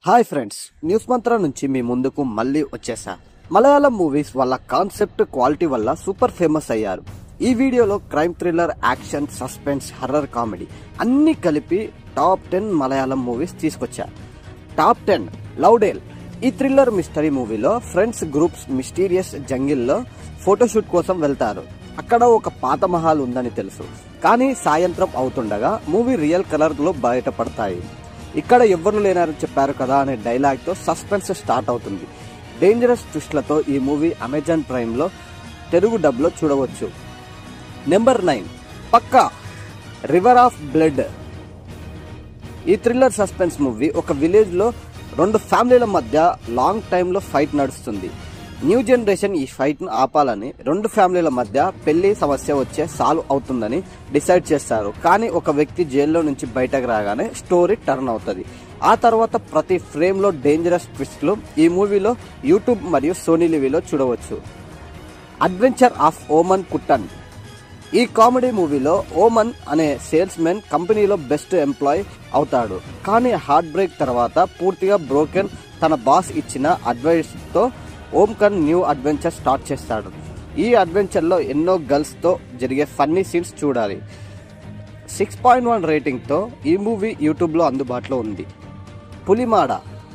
Hi friends, news మంత్ర నుంచి మీ ముందుకు మళ్ళీ వచ్చేసా. మలయాళం మూవీస్ వాళ్ళ కాన్సెప్ట్ క్వాలిటీ వల్ల సూపర్ ఫేమస్ అయ్యారు. ఈ వీడియోలో crime thriller, action, suspense, horror, comedy అన్ని కలిపి టాప్ 10 మలయాళం మూవీస్ తీసుకొచ్చా. టాప్ 10 లౌడేల్. ఈ థ్రిల్లర్ మిస్టరీ మూవీలో ఫ్రెండ్స్ గ్రూప్స్ మిస్టీరియస్ జంగిల్లో ఫోటోషూట్ కోసం వెళ్తారు. అక్కడ ఒక పాత మహల్ ఉందని తెలుసు, కానీ సాయంత్రం అవుతుండగా మూవీ రియల్ కలర్ లో బయటపడతాయి. ఇక్కడ ఎవ్వరు లేనారని చెప్పారు కదా అనే డైలాగ్ తో సస్పెన్స్ స్టార్ట్ అవుతుంది. డేంజరస్ ట్విస్ట్లతో ఈ మూవీ అమెజాన్ ప్రైమ్ లో తెలుగు డబ్ లో చూడవచ్చు. నెంబర్ 9 పక్కా, రివర్ ఆఫ్ బ్లడ్. ఈ థ్రిల్లర్ సస్పెన్స్ మూవీ ఒక విలేజ్ లో 2 ఫ్యామిలీల మధ్య లాంగ్ టైమ్ లో ఫైట్ నడుస్తుంది. న్యూ జనరేషన్ ఈ ఫైట్ ను ఆపాలని 2 ఫ్యామిలీల మధ్య పెళ్లి సమస్య వచ్చే సాల్వ్ అవుతుందని డిసైడ్ చేస్తారు. కానీ ఒక వ్యక్తి జైల్లో నుంచి బయటకు రాగానే స్టోరీ టర్న్ అవుతుంది. ఆ తర్వాత ప్రతి ఫ్రేమ్ లో డేంజరస్ ట్విస్ట్లు ఈ మూవీలో యూట్యూబ్ మరియు సోనీ లివీలో చూడవచ్చు. Adventure of Oman Kuttan. ఈ కామెడీ మూవీలో ఓమన్ అనే సేల్స్ మెన్ కంపెనీలో బెస్ట్ ఎంప్లాయ్ అవుతాడు. కానీ హార్ట్ బ్రేక్ తర్వాత పూర్తిగా బ్రోకెన్ తన బాస్ ఇచ్చిన అడ్వైస్ తో ఓమ్కన్ న్యూ అడ్వెంచర్ స్టార్ట్ చేస్తాడు. ఈ అడ్వెంచర్ లో ఎన్నో గర్ల్స్ తో జరిగే ఫన్నీ సీన్స్ చూడాలి. 6.1 రేటింగ్ తో ఈ మూవీ యూట్యూబ్ లో అందుబాటులో ఉంది. పులిమాడ.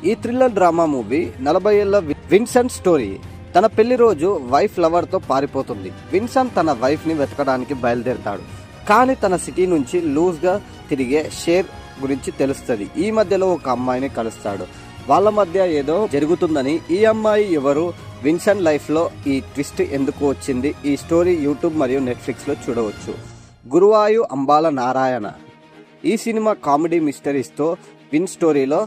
ఈ థ్రిల్లర్ డ్రామా మూవీ 40 ఏళ్ల విన్సెంట్ స్టోరీ. తన పెళ్లి రోజు వైఫ్ లవర్ తో పారిపోతుంది. విన్సెంట్ తన వైఫ్ ని వెతకడానికి బయలుదేరతాడు. కానీ తన సిటీ నుంచి లూజ్ గా తిరిగే షేర్ గురించి తెలుస్తుంది. ఈ మధ్యలో ఒక అమ్మాయిని కలుస్తాడు. వాళ్ళ మధ్య ఏదో జరుగుతుందని, ఈ అమ్మాయి ఎవరు, విన్సెంట్ లైఫ్ లో ఈ ట్విస్ట్ ఎందుకు వచ్చింది, ఈ స్టోరీ యూట్యూబ్ మరియు నెట్ఫ్లిక్స్ లో చూడవచ్చు. గురువాయు అంబాల నారాయణ. ఈ సినిమా కామెడీ మిస్టరీస్ తో విన్ స్టోరీలో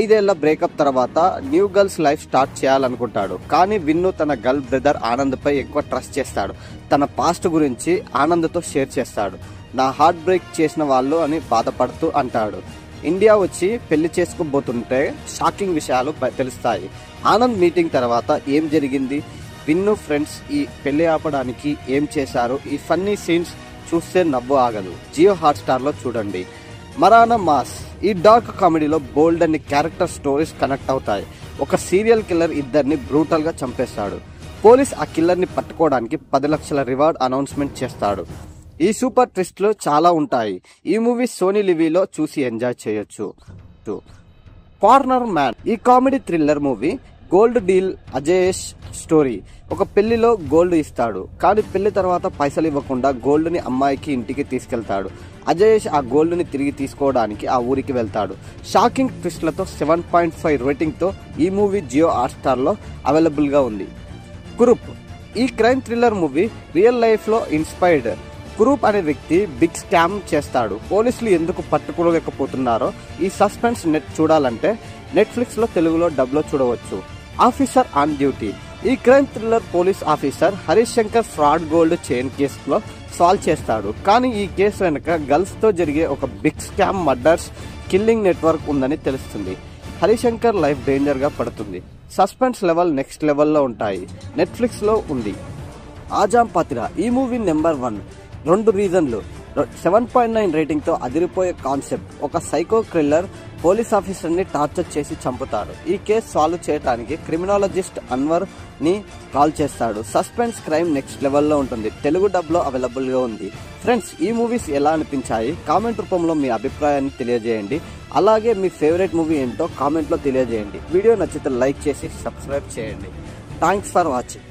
5 ఏళ్ల బ్రేకప్ తర్వాత న్యూ గర్ల్స్ లైఫ్ స్టార్ట్ చేయాలనుకుంటాడు. కానీ విన్ను తన గర్ల్ బ్రదర్ ఆనంద్ పై ఎక్కువ ట్రస్ట్ చేస్తాడు. తన పాస్ట్ గురించి ఆనంద్తో షేర్ చేస్తాడు. నా హార్ట్ బ్రేక్ చేసిన వాళ్ళు అని బాధపడుతూ అంటాడు. ఇండియా వచ్చి పెళ్లి చేసుకోబోతుంటే షాకింగ్ విషయాలు తెలుస్తాయి. ఆనంద్ మీటింగ్ తర్వాత ఏం జరిగింది, విన్ను ఫ్రెండ్స్ ఈ పెళ్లి ఆపడానికి ఏం చేశారు, ఈ ఫన్నీ సీన్స్ చూస్తే నవ్వు ఆగదు. జియో హాట్స్టార్ లో చూడండి. మరానా మాస్. ఈ డార్క్ కామెడీలో బోల్డ్ అన్ని క్యారెక్టర్ స్టోరీస్ కనెక్ట్ అవుతాయి. ఒక సీరియల్ కిల్లర్ ఇద్దరిని బ్రూటల్ గా చంపేస్తాడు. పోలీస్ ఆ కిల్లర్ ని పట్టుకోవడానికి 10 లక్షల రివార్డ్ అనౌన్స్మెంట్ చేస్తాడు. ఈ సూపర్ ట్విస్ట్లు చాలా ఉంటాయి. ఈ మూవీ సోనీ లివీలో చూసి ఎంజాయ్ చేయొచ్చు. Corner man. ఈ comedy thriller movie gold deal Ajayesh story. ఒక పెళ్లిలో గోల్డ్ ఇస్తాడు, కానీ పెళ్లి తర్వాత పైసలు ఇవ్వకుండా గోల్డ్ ని అమ్మాయికి ఇంటికి తీసుకెళ్తాడు. అజయేష్ ఆ గోల్డ్ ని తిరిగి తీసుకోవడానికి ఆ ఊరికి వెళ్తాడు. షాకింగ్ ట్విస్ట్లతో 7.5 రేటింగ్ తో ఈ మూవీ జియో హాట్స్టార్ లో అవైలబుల్ గా ఉంది. కురుప్. ఈ crime thriller movie real life లో ఇన్స్పైర్డ్. కురూప్ అనే వ్యక్తి బిగ్ స్కామ్ చేస్తాడు. పోలీసులు ఎందుకు పట్టుకోలేకపోతున్నారో ఈ సస్పెన్స్ చూడాలంటే నెట్ఫ్లిక్స్ లో తెలుగులో డబ్ లో చూడవచ్చు. Officer on duty. ఈ crime thriller police officer Harish Shankar fraud gold chain కేసులో సాల్వ్ చేస్తాడు. కానీ ఈ కేసు వెనుక గర్ల్స్ తో జరిగే ఒక big scam, murders, killing network ఉందని తెలుస్తుంది. హరిశంకర్ లైఫ్ డేంజర్ గా పడుతుంది. సస్పెన్స్ లెవెల్ నెక్స్ట్ లెవెల్లో ఉంటాయి. నెట్ఫ్లిక్స్ లో ఉంది. ఆజాం పతిరా. ఈ మూవీ నెంబర్ 1. 2 రీజన్లు. 7.9 రేటింగ్ తో అదిరిపోయే కాన్సెప్ట్. ఒక సైకో థ్రిల్లర్ పోలీస్ ఆఫీసర్ ని టార్చర్ చేసి చంపుతారు. ఈ కేసు సాల్వ్ చేయడానికి క్రిమినాలజిస్ట్ అన్వర్ ని కాల్ చేస్తాడు. సస్పెన్స్ క్రైమ్ నెక్స్ట్ లెవెల్లో ఉంటుంది. తెలుగు డబ్ లో అవైలబుల్ గా ఉంది. ఫ్రెండ్స్, ఈ మూవీస్ ఎలా అనిపించాయి కామెంట్ రూపంలో మీ అభిప్రాయాన్ని తెలియజేయండి. అలాగే మీ ఫేవరెట్ మూవీ ఏంటో కామెంట్ లో తెలియజేయండి. వీడియో నచ్చితే లైక్ చేసి సబ్స్క్రైబ్ చేయండి. Thanks for watching.